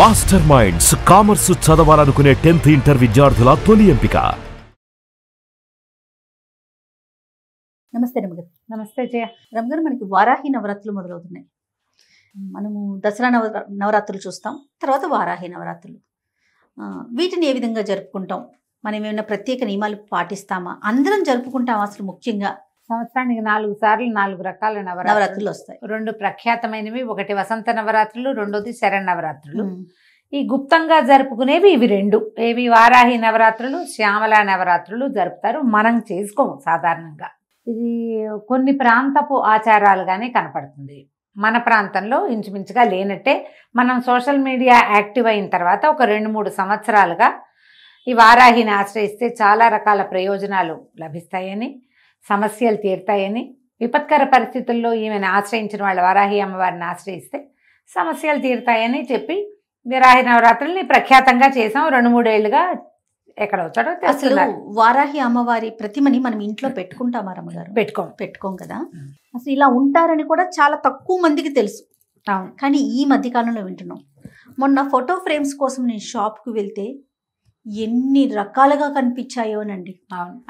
Master minds commerce చదవాలనుకునే 10th inter విద్యార్థుల తొలి ఎంపిక. నమస్తే రమగారు. నమస్తే జయ. రమగారు, మనకి వారాహి నవరాత్రులు మొదలవుతున్నాయి. మనము దసరా నవరాత్రులు చూస్తాం, తర్వాత వారాహి నవరాత్రులు. వీటిని ఏ విధంగా జరుపుకుంటాం? మనం ఏమైనా ప్రత్యేక నియమాలు పాటిస్తామా? అందరం జరుపుకుంటాం? అసలు ముఖ్యంగా సంవత్సరానికి 4 సార్లు 4 రకాల నవరాత్రులు వస్తాయి. 2 ప్రఖ్యాతమైనవి, ఒకటి వసంత నవరాత్రులు, రెండోది శరన్నవరాత్రులు. ఈ గుప్తంగా జరుపుకునేవి ఇవి 2. ఏవి? వారాహి నవరాత్రులు, శ్యామల నవరాత్రులు జరుపుతారు. మనం చేసుకోము సాధారణంగా. ఇది కొన్ని ప్రాంతపు ఆచారాలుగానే కనపడుతుంది. మన ప్రాంతంలో ఇంచుమించుగా లేనట్టే. మనం సోషల్ మీడియా యాక్టివ్ అయిన తర్వాత ఒక 2-3 సంవత్సరాలుగా ఈ వారాహిని ఆశ్రయిస్తే చాలా రకాల ప్రయోజనాలు లభిస్తాయని, సమస్యలు తీరుతాయని, విపత్కర పరిస్థితుల్లో ఈమెను ఆశ్రయించిన వాళ్ళు వారాహి అమ్మవారిని ఆశ్రయిస్తే సమస్యలు తీరుతాయని చెప్పి వారాహి నవరాత్రుల్ని ప్రఖ్యాతంగా చేసాం. 2-3 ఏళ్లుగా ఎక్కడ వచ్చాడో అసలు వారాహి అమ్మవారి ప్రతిమని మనం ఇంట్లో పెట్టుకుంటామా రమ్మగారు? పెట్టుకోం కదా. అసలు ఇలా ఉంటారని కూడా చాలా తక్కువ మందికి తెలుసు. కానీ ఈ మధ్యకాలంలో వింటున్నాం. మొన్న ఫోటో ఫ్రేమ్స్ కోసం నేను షాప్కి వెళ్తే ఎన్ని రకాలుగా కనిపించాయోనండి.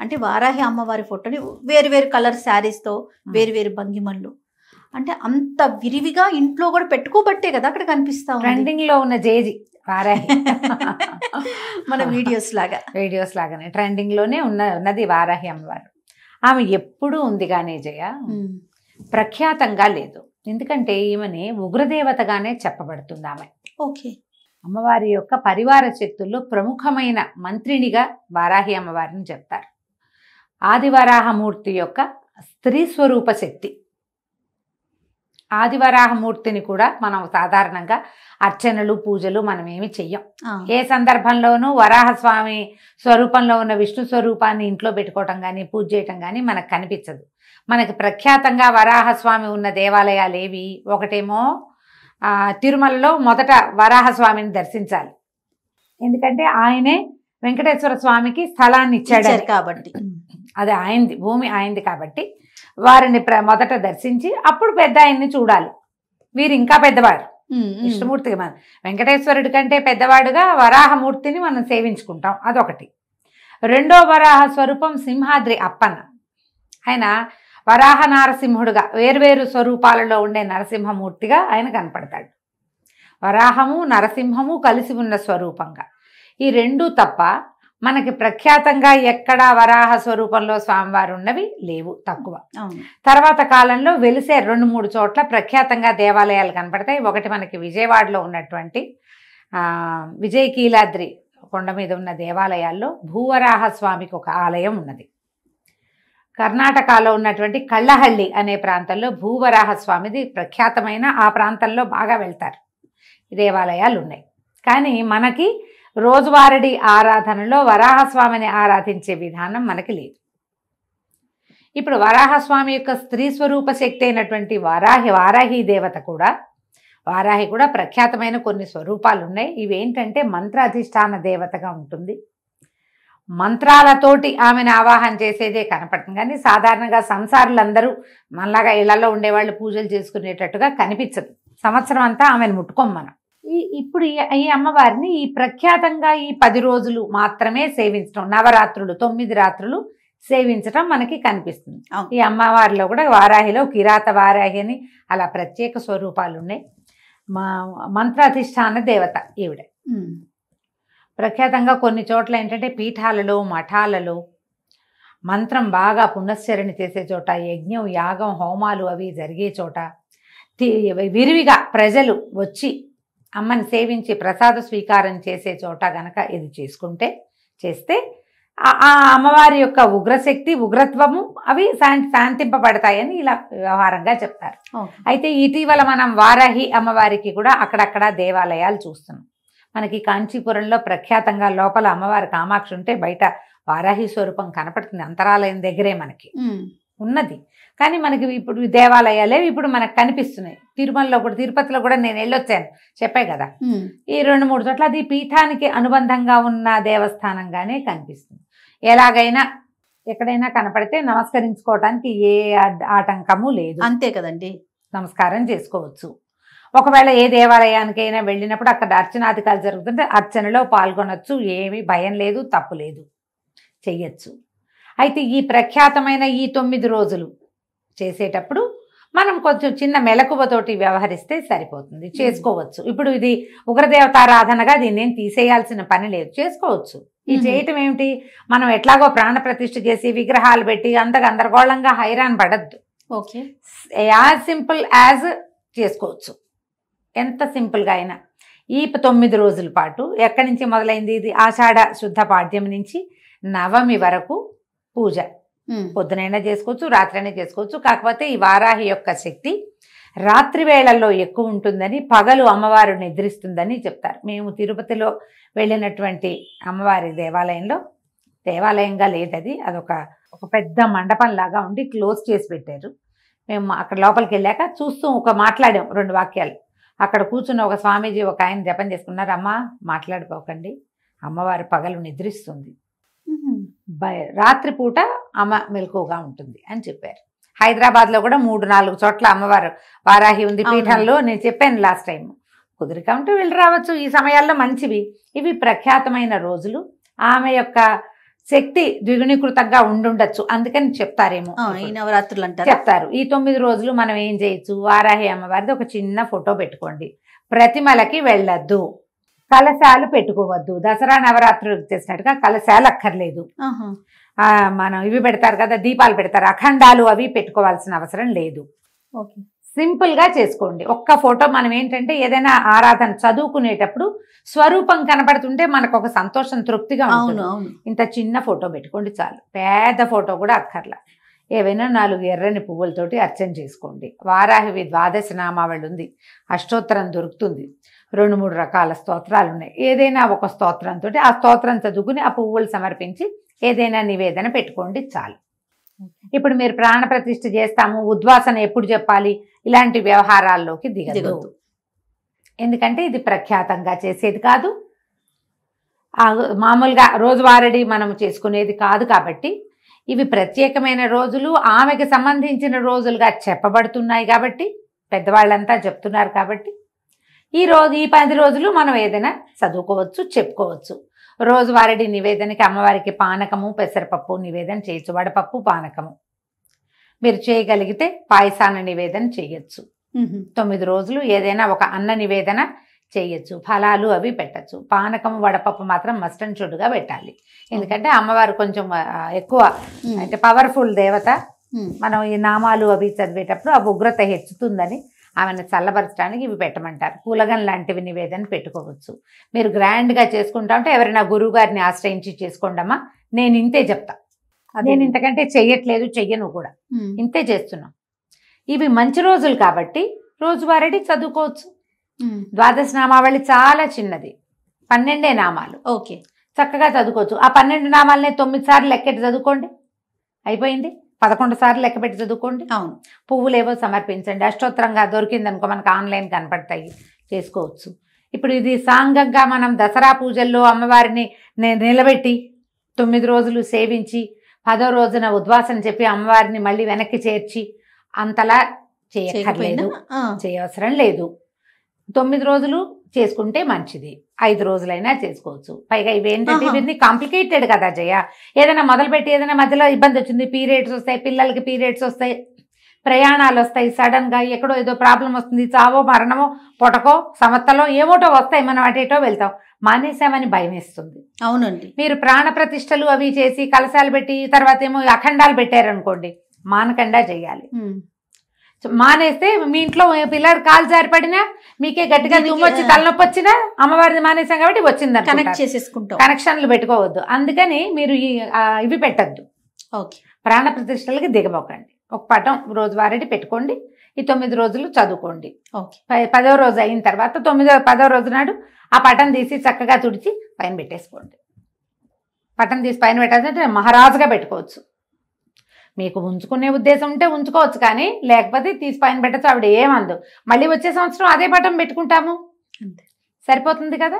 అంటే వారాహి అమ్మవారి ఫోటోని వేరు వేరు కలర్ శారీస్తో, వేరు వేరు భంగిమల్లో, అంటే అంత విరివిగా ఇంట్లో కూడా పెట్టుకోబట్టే కదా అక్కడ కనిపిస్తాం. ట్రెండింగ్ లో ఉన్న జేజీ వారాహి మన వీడియోస్ లాగానే ట్రెండింగ్ లోనే ఉన్నది వారాహి అమ్మవారు. ఆమె ఎప్పుడూ ఉంది కానీ జయ, ప్రఖ్యాతంగా లేదు. ఎందుకంటే ఈమెని ఉగ్రదేవతగానే చెప్పబడుతుంది ఆమె. ఓకే. అమ్మవారి యొక్క పరివార శక్తుల్లో ప్రముఖమైన మంత్రినిగా వారాహి అమ్మవారిని చెప్తారు. ఆదివరాహమూర్తి యొక్క స్త్రీ స్వరూప శక్తి. ఆదివరాహమూర్తిని కూడా మనం సాధారణంగా అర్చనలు, పూజలు మనం ఏమి చెయ్యం. ఏ సందర్భంలోనూ వరాహస్వామి స్వరూపంలో ఉన్న విష్ణు స్వరూపాన్ని ఇంట్లో పెట్టుకోవటం కానీ, పూజ చేయటం కానీ మనకు కనిపించదు. మనకి ప్రఖ్యాతంగా వరాహస్వామి ఉన్న దేవాలయాలు ఏవి? ఒకటేమో తిరుమలలో మొదట వరాహస్వామిని దర్శించాలి. ఎందుకంటే ఆయనే వెంకటేశ్వర స్వామికి స్థలాన్ని ఇచ్చాడు కాబట్టి, అది ఆయనది, భూమి ఆయనది కాబట్టి వారిని మొదట దర్శించి అప్పుడు పెద్ద ఆయన్ని చూడాలి. వీరు ఇంకా పెద్దవారు, విష్ణుమూర్తికి. మనం వెంకటేశ్వరుడి కంటే పెద్దవాడుగా వరాహమూర్తిని మనం సేవించుకుంటాం. అదొకటి. రెండో వరాహ స్వరూపం సింహాద్రి అప్పన్న. ఆయన వరాహ నారసింహుడుగా వేర్వేరు స్వరూపాలలో ఉండే నరసింహమూర్తిగా ఆయన కనపడతాడు. వరాహము నరసింహము కలిసి ఉన్న స్వరూపంగా. ఈ 2 తప్ప మనకి ప్రఖ్యాతంగా ఎక్కడా వరాహ స్వరూపంలో స్వామివారు ఉన్నవి లేవు, తక్కువ. తర్వాత కాలంలో వెలిసే 2-3 చోట్ల ప్రఖ్యాతంగా దేవాలయాలు కనపడతాయి. ఒకటి మనకి విజయవాడలో ఉన్నటువంటి విజయకీలాద్రి కొండ మీద ఉన్న దేవాలయాల్లో భూవరాహ స్వామికి ఒక ఆలయం ఉన్నది. కర్ణాటకలో ఉన్నటువంటి కళ్ళహళ్ళి అనే ప్రాంతంలో భూవరాహ స్వామిది ప్రఖ్యాతమైన, ఆ ప్రాంతంలో బాగా వెళ్తారు. దేవాలయాలు ఉన్నాయి. కానీ మనకి రోజువారీ ఆరాధనలో వరాహస్వామిని ఆరాధించే విధానం మనకి లేదు. ఇప్పుడు వరాహస్వామి యొక్క స్త్రీ స్వరూప శక్తి అయినటువంటి వారాహి దేవత కూడా, వారాహి కూడా ప్రఖ్యాతమైన కొన్ని స్వరూపాలు ఉన్నాయి. ఇవేంటంటే మంత్రాధిష్టాన దేవతగా ఉంటుంది. మంత్రాలతోటి ఆమెను ఆవాహన చేసేదే కనపడుతుంది. కానీ సాధారణంగా సంసారులందరూ మనలాగా ఇళ్లలో ఉండేవాళ్ళు పూజలు చేసుకునేటట్టుగా కనిపించదు. సంవత్సరం అంతా ఆమెను ముట్టుకోం మనం. ఇప్పుడు ఈ అమ్మవారిని ఈ ప్రఖ్యాతంగా ఈ 10 రోజులు మాత్రమే సేవించడం, నవరాత్రులు 9 రాత్రులు సేవించడం మనకి కనిపిస్తుంది. ఈ అమ్మవారిలో కూడా వారాహిలో కిరాత వారాహి అని అలా ప్రత్యేక స్వరూపాలు ఉన్నాయి. మంత్రాధిష్టాన దేవత ఈవిడ. ప్రఖ్యాతంగా కొన్ని చోట్ల ఏంటంటే పీఠాలలో, మఠాలలో మంత్రం బాగా పునశ్చరణ చేసే చోట, యజ్ఞం, యాగం, హోమాలు అవి జరిగే చోట విరివిగా ప్రజలు వచ్చి అమ్మని సేవించి ప్రసాద స్వీకారం చేసే చోట గనక ఇది చేస్తే ఆ అమ్మవారి యొక్క ఉగ్రశక్తి, ఉగ్రత్వము అవి శాంతింపబడతాయని ఇలా వ్యవహారంగా చెప్తారు. అయితే ఇటీవల మనం వారాహి అమ్మవారికి కూడా అక్కడక్కడ దేవాలయాలు చూస్తున్నాం. మనకి కాంచీపురంలో ప్రఖ్యాతంగా లోపల అమ్మవారి కామాక్షి ఉంటే బయట వారాహి స్వరూపం కనపడుతుంది. అంతరాలయం దగ్గరే మనకి ఉన్నది. కానీ మనకి ఇప్పుడు దేవాలయాలే ఇప్పుడు మనకు కనిపిస్తున్నాయి. తిరుమలలో కూడా, తిరుపతిలో కూడా నేను వెళ్ళొచ్చాను, చెప్పాయి కదా. ఈ 2-3 చోట్ల అది పీఠానికి అనుబంధంగా ఉన్న దేవస్థానంగానే కనిపిస్తుంది. ఎలాగైనా ఎక్కడైనా కనపడితే నమస్కరించుకోవటానికి ఏ ఆటంకము లేదు. అంతే కదండి, నమస్కారం చేసుకోవచ్చు. ఒకవేళ ఏ దేవాలయానికైనా వెళ్ళినప్పుడు అక్కడ అర్చనాధికారులు జరుగుతుంటే అర్చనలో పాల్గొనొచ్చు, ఏమీ భయం లేదు, తప్పు లేదు, చెయ్యొచ్చు. అయితే ఈ ప్రఖ్యాతమైన ఈ 9 రోజులు చేసేటప్పుడు మనం కొంచెం చిన్న మెలకువతోటి వ్యవహరిస్తే సరిపోతుంది, చేసుకోవచ్చు. ఇప్పుడు ఇది ఉగ్రదేవతారాధనగా దీన్ని తీసేయాల్సిన పని లేదు, చేసుకోవచ్చు. ఈ చేయటం ఏమిటి, మనం ఎట్లాగో ప్రాణ ప్రతిష్ఠ చేసి విగ్రహాలు పెట్టి అంత గందరగోళంగా హైరాన్ పడద్దు. ఓకే, యాజ్ సింపుల్ యాజ్ చేసుకోవచ్చు, ఎంత సింపుల్గా అయినా. ఈ 9 రోజుల పాటు ఎక్కడి నుంచి మొదలైంది, ఇది ఆషాఢ శుద్ధ పాడ్యం నుంచి నవమి వరకు పూజ. పొద్దునైనా చేసుకోవచ్చు, రాత్రైనా చేసుకోవచ్చు. కాకపోతే ఈ వారాహి యొక్క శక్తి రాత్రి వేళల్లో ఎక్కువ ఉంటుందని, పగలు అమ్మవారు నిద్రిస్తుందని చెప్తారు. మేము తిరుపతిలో వెళ్ళినటువంటి అమ్మవారి దేవాలయంగా లేదు అది, అదొక పెద్ద మండపం లాగా ఉండి క్లోజ్ చేసి పెట్టారు. మేము అక్కడ లోపలికి వెళ్ళాక చూస్తూ మాట్లాడాం 2 వాక్యాలు. అక్కడ కూర్చున్న ఒక స్వామీజీ ఒక ఆయన జపం చేసుకున్నారు. అమ్మ మాట్లాడుకోకండి, అమ్మవారి పగలు నిద్రిస్తుంది, రాత్రిపూట అమ్మ మెలకువగా ఉంటుంది అని చెప్పారు. హైదరాబాద్లో కూడా 3-4 చోట్ల అమ్మవారు వారాహి ఉంది పీఠంలో. నేను చెప్పాను లాస్ట్ టైం, కుదిరిక ఉంటే వెళ్ళి రావచ్చు. ఈ సమయాల్లో మంచివి. ఇవి ప్రఖ్యాతమైన రోజులు. ఆమె యొక్క శక్తి ద్విగుణీకృతంగా ఉండుండొచ్చు, అందుకని చెప్తారేమో ఈ నవరాత్రులు అంటారు, చెప్తారు. ఈ 9 రోజులు మనం ఏం చేయొచ్చు, వారాహి అమ్మవారిది ఒక చిన్న ఫోటో పెట్టుకోండి. ప్రతిమలకి వెళ్ళొద్దు, కలశాలు పెట్టుకోవద్దు. దసరా నవరాత్రులకు చేసినట్టుగా కలశాలు అక్కర్లేదు. మనం ఇవి పెడతారు కదా, దీపాలు పెడతారు, అఖండాలు అవి పెట్టుకోవాల్సిన అవసరం లేదు. ఓకే, సింపుల్ గా చేసుకోండి. ఒక్క ఫోటో. మనం ఏంటంటే ఏదైనా ఆరాధన చదువుకునేటప్పుడు స్వరూపం కనపడుతుంటే మనకు ఒక సంతోషం, తృప్తిగా ఉంటుంది. ఇంత చిన్న ఫోటో పెట్టుకోండి చాలు, పెద్ద ఫోటో కూడా అక్కర్లా. ఏవైనా 4 ఎర్రని పువ్వులతోటి అర్చన చేసుకోండి. వారాహివి 12 నామావళి ఉంది, అష్టోత్తరం దొరుకుతుంది, 2-3 రకాల స్తోత్రాలు ఉన్నాయి. ఏదైనా ఒక స్తోత్రంతో ఆ స్తోత్రం చదువుకుని ఆ పువ్వులు సమర్పించి ఏదైనా నివేదన పెట్టుకోండి చాలు. ఇప్పుడు మీరు ప్రాణ ప్రతిష్ఠ చేస్తాము, ఉద్వాసన ఎప్పుడు చెప్పాలి, ఇలాంటి వ్యవహారాల్లోకి దిగదు. ఎందుకంటే ఇది ప్రఖ్యాతంగా చేసేది కాదు, మామూలుగా రోజువారీ మనం చేసుకునేది కాదు. కాబట్టి ఇవి ప్రత్యేకమైన రోజులు, ఆమెకి సంబంధించిన రోజులుగా చెప్పబడుతున్నాయి. కాబట్టి పెద్దవాళ్ళంతా చెప్తున్నారు. కాబట్టి ఈ 10 రోజులు మనం ఏదైనా చదువుకోవచ్చు, చెప్పుకోవచ్చు. రోజువారీ నివేదనకి అమ్మవారికి పానకము, పెసరపప్పు నివేదన చేయొచ్చు, వడపప్పు, పానకము. మీరు చేయగలిగితే పాయసాన నివేదన చేయొచ్చు. 9 రోజులు ఏదైనా ఒక అన్న నివేదన చేయొచ్చు, ఫలాలు అవి పెట్టచ్చు. పానకం, వడపప్పు మాత్రం మస్ట్ అండ్ షుడ్గా పెట్టాలి. ఎందుకంటే అమ్మవారు కొంచెం ఎక్కువ అంటే పవర్ఫుల్ దేవత. మనం ఈ నామాలు అవి చదివేటప్పుడు ఆ ఉగ్రత హెచ్చుతుందని ఆమెను చల్లబరచడానికి ఇవి పెట్టమంటారు. పూలగం లాంటివి నివేదన పెట్టుకోవచ్చు. మీరు గ్రాండ్గా చేసుకుంటా ఉంటే ఎవరైనా గురువు గారిని ఆశ్రయించి చేసుకోండమ్మా, నేను ఇంతే చెప్తా, నేను ఇంతకంటే చెయ్యట్లేదు, చెయ్యను కూడా, ఇంతే చేస్తున్నాం. ఇవి మంచి రోజులు కాబట్టి రోజువారీ చదువుకోవచ్చు. 12 నామావళి చాలా చిన్నది, 12 నామాలు. ఓకే, చక్కగా చదువుకోవచ్చు. ఆ 12 నామాలనే 9 సార్లు లెక్కెట్టి చదువుకోండి, అయిపోయింది. 11 సార్లు లెక్క పెట్టి చదువుకోండి. అవును, పువ్వులు ఏవో సమర్పించండి. అష్టోత్తరంగా దొరికిందనుకో మనకు ఆన్లైన్ కనపడతాయి, చేసుకోవచ్చు. ఇప్పుడు ఇది సాంగంగా మనం దసరా పూజల్లో అమ్మవారిని నిలబెట్టి 9 రోజులు సేవించి 10వ రోజున ఉద్వాసన చెప్పి అమ్మవారిని మళ్ళీ వెనక్కి చేర్చి అంతలా చేయక్కర్లేదు, చేయవసరం లేదు. 9 రోజులు చేసుకుంటే మంచిది, 5 రోజులైనా చేసుకోవచ్చు. పైగా ఇవేంటంటే ఇవన్నీ కాంప్లికేటెడ్ కదా జయ. ఏదైనా మొదలుపెట్టి ఏదైనా మధ్యలో ఇబ్బంది వచ్చింది, పీరియడ్స్ వస్తాయి, పిల్లలకి పీరియడ్స్ వస్తాయి, ప్రయాణాలు వస్తాయి, సడన్గా ఎక్కడో ఏదో ప్రాబ్లం వస్తుంది, చావో మరణమో పొటకో సమత్తలో ఏమోటో వస్తాయి, మనం అటేటో వెళ్తాం, మానేసామని భయం వేస్తుంది. అవునండి. మీరు ప్రాణ ప్రతిష్టలు అవి చేసి కలశాలు పెట్టి తర్వాత ఏమో అఖండాలు పెట్టారనుకోండి, మానకుండా చేయాలి. మానేస్తే మీ ఇంట్లో పిల్లడు కాలు జారిపడినా, మీకే గట్టిగా తుమ్మొచ్చి తలనొప్పి వచ్చినా అమ్మవారిని మానేసాం కాబట్టి వచ్చిందని కనెక్ట్ చేసేసుకుంటాం. కనెక్షన్లు పెట్టుకోవద్దు. అందుకని మీరు ఇవి పెట్టద్దు, ఓకే, ప్రాణ ప్రతిష్టలకి దిగబోకండి. ఒక పటం రోజువారీ పెట్టుకోండి. ఈ 9 రోజులు చదువుకోండి. ఓకే, 10వ రోజు అయిన తర్వాత 10వ రోజు నాడు ఆ పటం తీసి చక్కగా తుడిచి పైన పెట్టేసుకోండి. పటం తీసి పైన పెట్టాలంటే మహారాజుగా పెట్టుకోవచ్చు. మీకు ఉంచుకునే ఉద్దేశం ఉంటే ఉంచుకోవచ్చు, కానీ లేకపోతే తీసి పైన పెట్టచ్చు. ఆవిడ ఏమందు, మళ్ళీ వచ్చే సంవత్సరం అదే పటం పెట్టుకుంటాము, సరిపోతుంది కదా.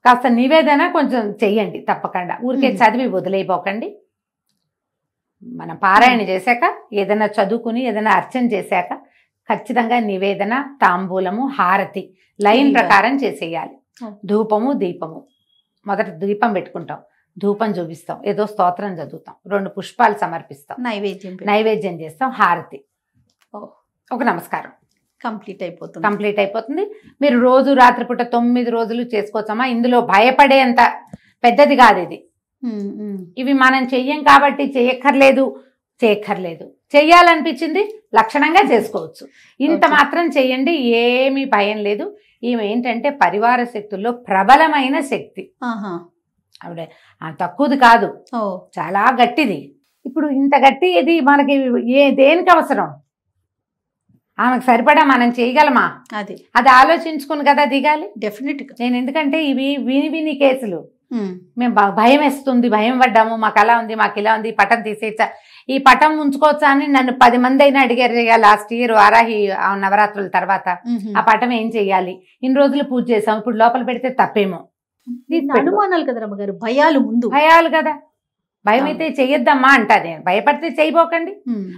కాస్త నివేదన కొంచెం చెయ్యండి తప్పకుండా, ఊరికే చదివి వదిలేయపోకండి. మనం పారాయణ చేశాక ఏదైనా చదువుకుని ఏదైనా అర్చన చేశాక ఖచ్చితంగా నివేదన, తాంబూలము, హారతి లైన్ ప్రకారం చేసేయాలి. ధూపము, దీపము. మొదట దీపం పెట్టుకుంటాం, ధూపం చూపిస్తాం, ఏదో స్తోత్రం చదువుతాం, 2 పుష్పాలు సమర్పిస్తాం, నైవేద్యం చేస్తాం, హారతి, ఒక నమస్కారం, కంప్లీట్ అయిపోతుంది. మీరు రోజు రాత్రిపూట 9 రోజులు చేసుకోవచ్చమ్మా. ఇందులో భయపడేంత పెద్దది కాదు ఇది. ఇవి మనం చెయ్యం కాబట్టి చేయక్కర్లేదు చెయ్యాలనిపించింది లక్షణంగా చేసుకోవచ్చు. ఇంత మాత్రం చెయ్యండి, ఏమీ భయం లేదు. ఈమె ఏంటంటే పరివార శక్తుల్లో ప్రబలమైన శక్తి. ఆవిడ తక్కువది కాదు, చాలా గట్టిది. ఇప్పుడు ఇంత గట్టి ఇది మనకి దేనికి అవసరం? ఆమెకు సరిపడా మనం చేయగలమా? అది ఆలోచించుకుని కదా దిగాలి. డెఫినెట్గా నేను ఎందుకంటే ఇవి విని కేసులు మేము భయం వేస్తుంది, భయం పడ్డాము, మాకు అలా ఉంది, మాకు ఇలా ఉంది, పటం తీసేయచ్చా, ఈ పటం ఉంచుకోవచ్చా అని నన్ను 10 మంది అయినా అడిగారు. లాస్ట్ ఇయర్ వారాహి నవరాత్రుల తర్వాత ఆ పటం ఏం చెయ్యాలి, ఇన్ని రోజులు పూజ చేసాం, ఇప్పుడు లోపల పెడితే తప్పేమో అనుమానాలు కదా రమ్మగారు, భయాలు కదా. భయం అయితే చెయ్యొద్దమ్మా అంటారు. నేను భయపడితే చేయబోకండి.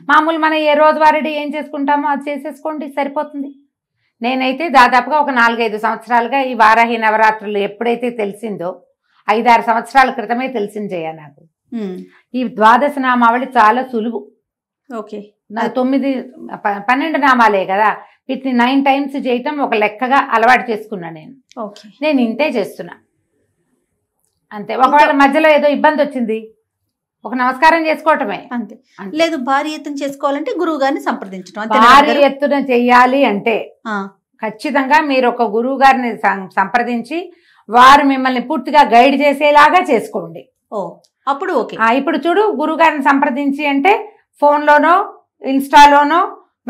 మామూలు మనం ఏ రోజు వారడి ఏం చేసుకుంటామో అది చేసేసుకోండి, సరిపోతుంది. నేనైతే దాదాపుగా ఒక 4-5 సంవత్సరాలుగా ఈ వారాహి నవరాత్రులు ఎప్పుడైతే తెలిసిందో, 5-6 సంవత్సరాల క్రితమే తెలిసింది నాకు. ఈ ద్వాదశ నామావళి చాలా సులువు. నా 12 నామాలే కదా, వీటిని 9 టైమ్స్ చేయటం ఒక లెక్కగా అలవాటు చేసుకున్నా. నేను ఇంతే చేస్తున్నా అంతే. ఒకవేళ మధ్యలో ఏదో ఇబ్బంది వచ్చింది, ఒక నమస్కారం చేసుకోవటమే అంతే. లేదు భారీ ఎత్తున చేసుకోవాలంటే గురువు గారిని సంప్రదించడం. భారీ ఎత్తున చెయ్యాలి అంటే ఖచ్చితంగా మీరు ఒక గురువు గారిని సంప్రదించి వారు మిమ్మల్ని పూర్తిగా గైడ్ చేసేలాగా చేసుకోండి. అప్పుడు ఓకే. ఇప్పుడు చూడు, గురువు గారిని సంప్రదించి అంటే ఫోన్లోనో, ఇన్స్టాలోనో,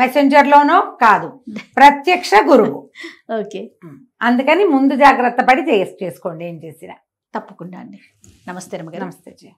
మెసెంజర్లోనో కాదు, ప్రత్యక్ష గురువు. అందుకని ముందు జాగ్రత్త పడి చేసుకోండి ఏం చేసినా. తప్పకుండా అండి. నమస్తే రమ్మగారు. నమస్తే.